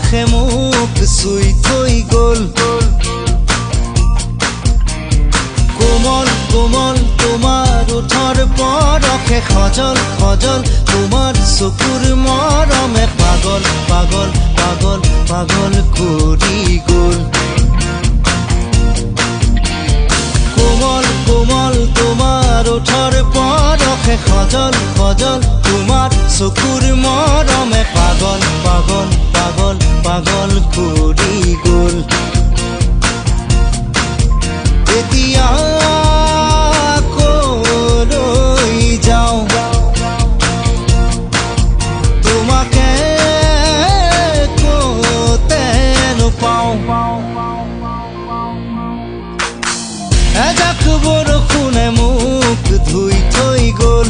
বৰষে মোক চুই থৈ গ'ল। কোমল কোমল তোমাৰ ওঠৰ বৰষে সজল সজল তোমাৰ চকুৰ মৰমে পাগল পাগল পাগল পাগল কৰি গ'ল। কোমল কোমল তোমাৰ ওঠৰ বৰষে সজল সজল তোমাৰ চকুৰ মৰমে পাগল পাগল পাগল পাগল কৰি গ'ল। এতিয়া কলৈ যাওঁ তোমাকে কতে নোপাওঁ। এজাক বৰষুণে মোক ধুই থৈ গ'ল।